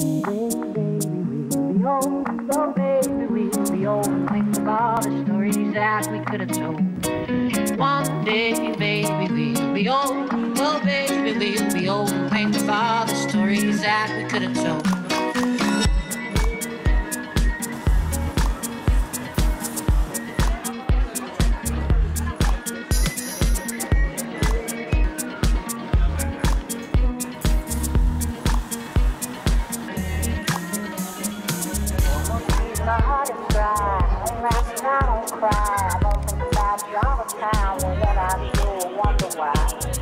Oh baby, we'll be old and think of all the stories that we could have told. One day, baby, we'll be old. Oh baby, we'll be old and think of all the stories that we could have told. My heart is dry, and last night I don't cry. I don't think about you all the time, and when I do, I wonder why.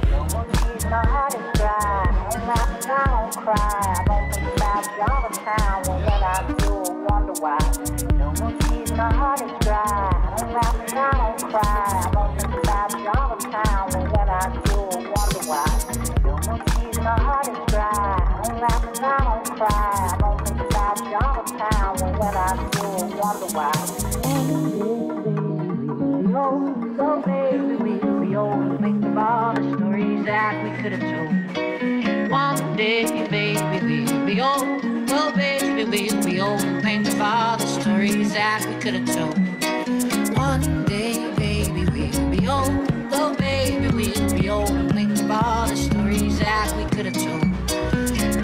No one sees my heart is dry, and last night I don't cry. I don't think about you all the time, and when I do, I wonder why. No one sees my heart is dry, and last night I don't cry. I don't think about you all the time, and when I do, I wonder why. No one sees my heart is dry, and last night I don't cry. I don't think about you all the time, and when I do, wonder why. So baby, we'll be old and think of all the stories that we could have told. One day, baby, we'll be old. Oh baby, we'll be old and think of all the stories that we could have told. One day, baby, we'll be old. Oh baby, we'll be old and think of all the stories that we could have told.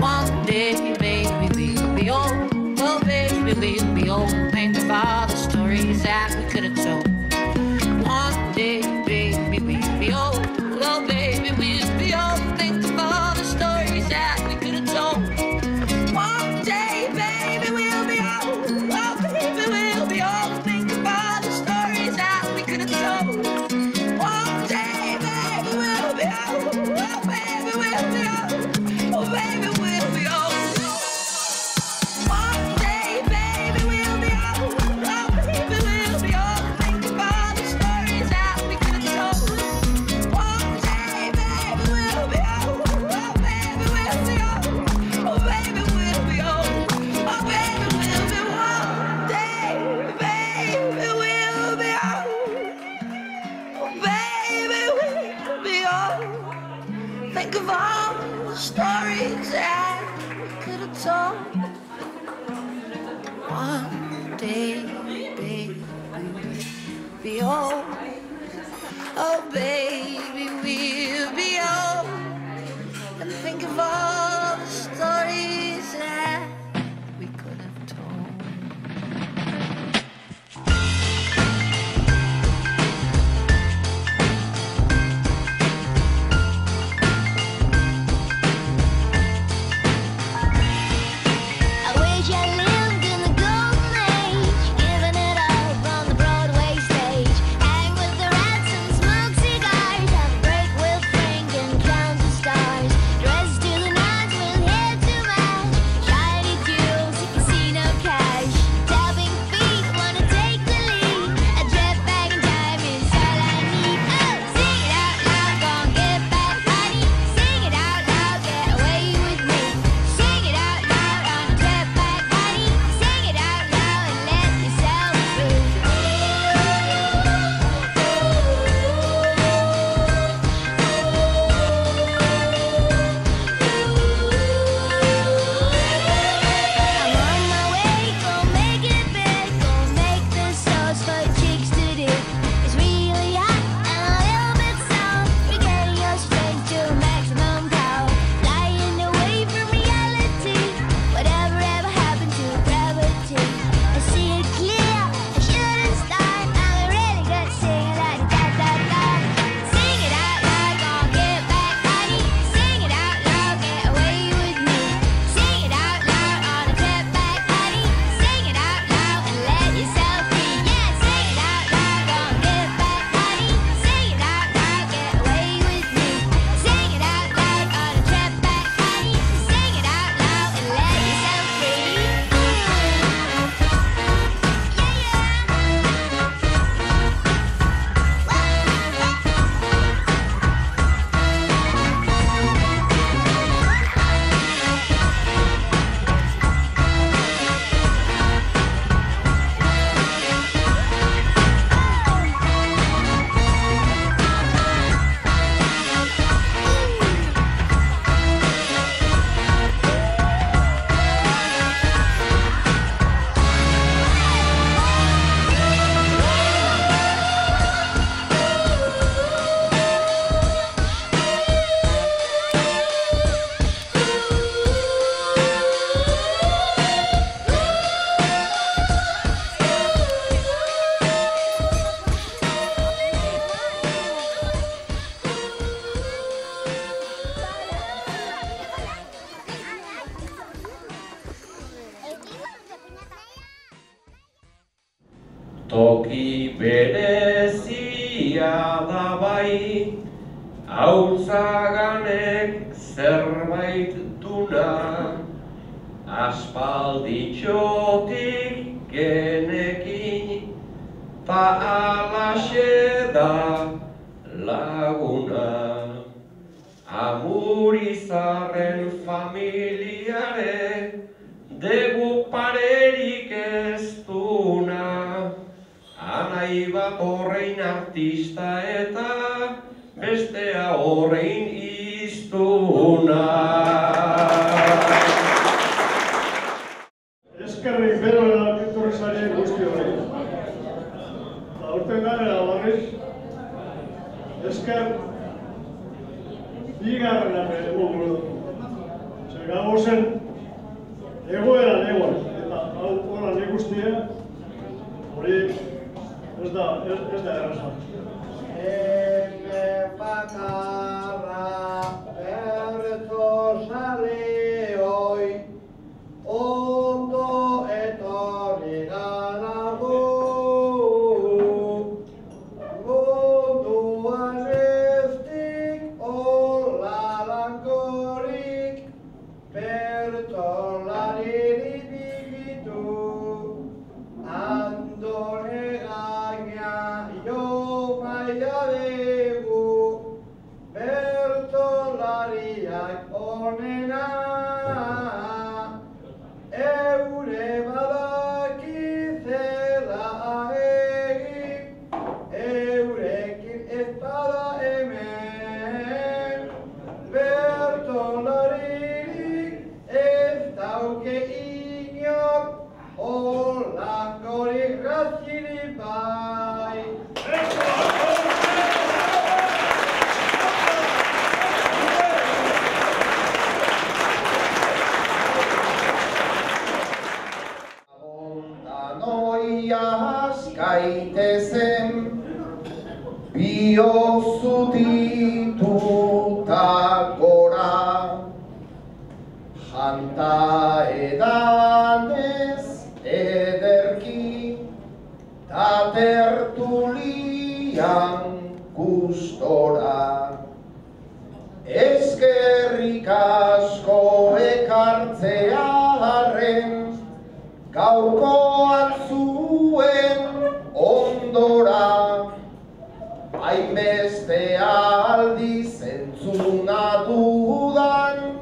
One day, baby, we'll be old. Oh baby, we'll be old and think of all the stories that we could have told. One day, baby, we'll be old. Oh baby, we'll be old and think of all the stories that we could have told. One day, baby, we'll be old. Oh baby, we'll be old and think of all the stories that we could have told. One day, baby, we'll be old. Oh baby, we'll be old. Oh baby, we'll be old. Think of all the stories that we could have told. One day, baby, we'll be old. Oh, baby, we'll be old. And think of all the stories that we could have told. Giving it all from the Broadway stage. Hang with the rats and smoke cigars. Toki berezia da bai, hautzaganek zerbait duna, aspalditxotik genekin, ta alaxe da laguna. Amurizarren familiare, degu parerik ez duna, anai bat horrein artista eta bestea horrein iztuna. Eskerrik beroela etorri zarien guzti hori. Aurten garela barriz, esker bigarrenak egon guretu. Zer gago zen, egoeran egon, eta hau horan ikustia, hori ez da erraza. Ene bakarra berto saleoi, ondo etorri gara gu. Munduan eztik hola lankorik, bertolari bigitu, andore gaina jo maia begu, bertolariak onena, eure badaki zela egin, eurekin ez bada hemen, bertolaririk ez dauke inor, holangorik graziri bai. Ondanoiaz gaitezen, biozutituta gora, janta edanez ederki, ta tertulian gustora. Eskerrik asko ekartzearen, gaurkoak zuen ondora, hainbeste aldiz entzuna dudan,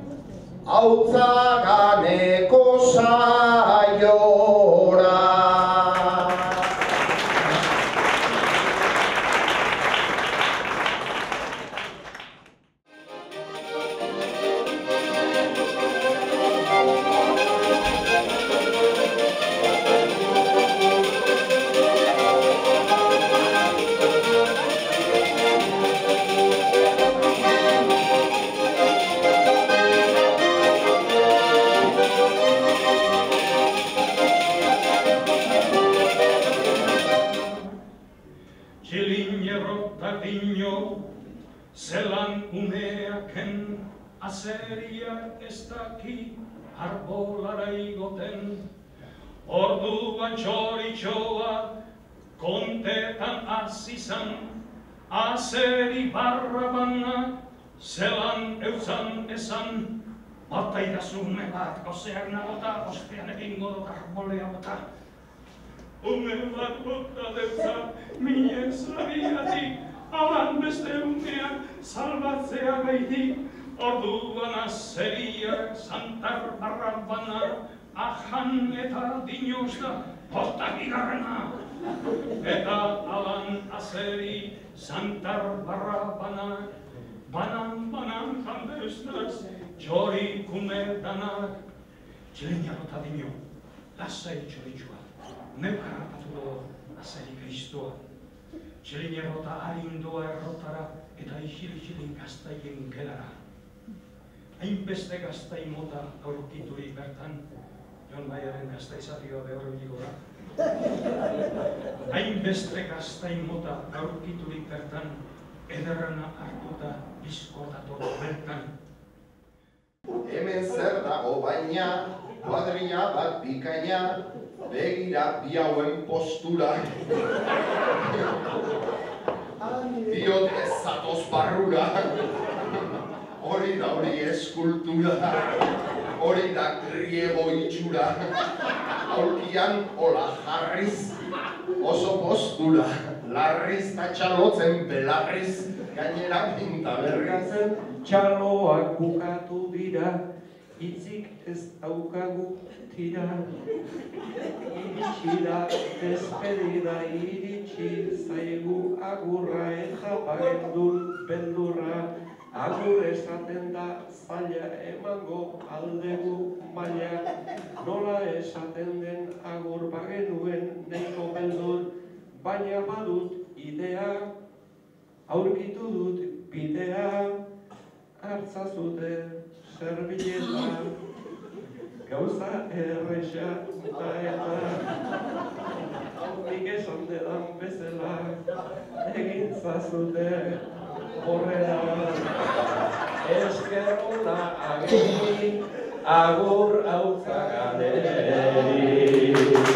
hautzaganeko saiora. Zelan umeaken azeriak ez daki arbolara igoten, orduan txoritxoa kontetan azizan, azeri barrabana zelan euzan esan, bota idazume bat gozeak nagota, ostean egingo dut arbolea bota. Ume bat bota deutza, minen zabiatik, alan beste umeak salbatzea gaitik, orduan azeriak santar barrabana, ajan eta dinosta bota bigarrena. Eta alan azeri santar barrabana, banan jandestaz, txori kume danak. Txilenia bota dino, lasai txoritxua, neukarrapatu do azeri kristoa. Txilenia bota harindoa errotara eta isil-isilin gaztaien gelara. Hainbeste gaztai mota aurkiturik bertan, Jon Baiaren gaztaizazioa behar biliko da. Hainbeste gaztai mota aurkiturik bertan, ederrana hartuta bizkotator bertan. Hemen zer dago baina, kuadrilla bat bikaina, begira bi hauen postura. Diot ez zatoz barrura, hori da hori eskultura, hori da griego itxura, aurkian hola jarriz, oso postura, larriz ta txalotzen belarriz, gainera pinta bergatzen. Txaloak bukatu dira, hitzik ez daukagu tira. Iritsi da despedida, iritsi zaigu agurra, eta pagendun beldurra. Agur esaten da zaila, emango aldegu maila. Nola esaten den agur bagenuen neiko beldur, baina badut idea, aurkitu dut bidea. Hartzazute serbileta, gauza erresa da eta nik esan dedan bezala, egintzazute horrela. Esker ona agiri, agur hautzaganeri.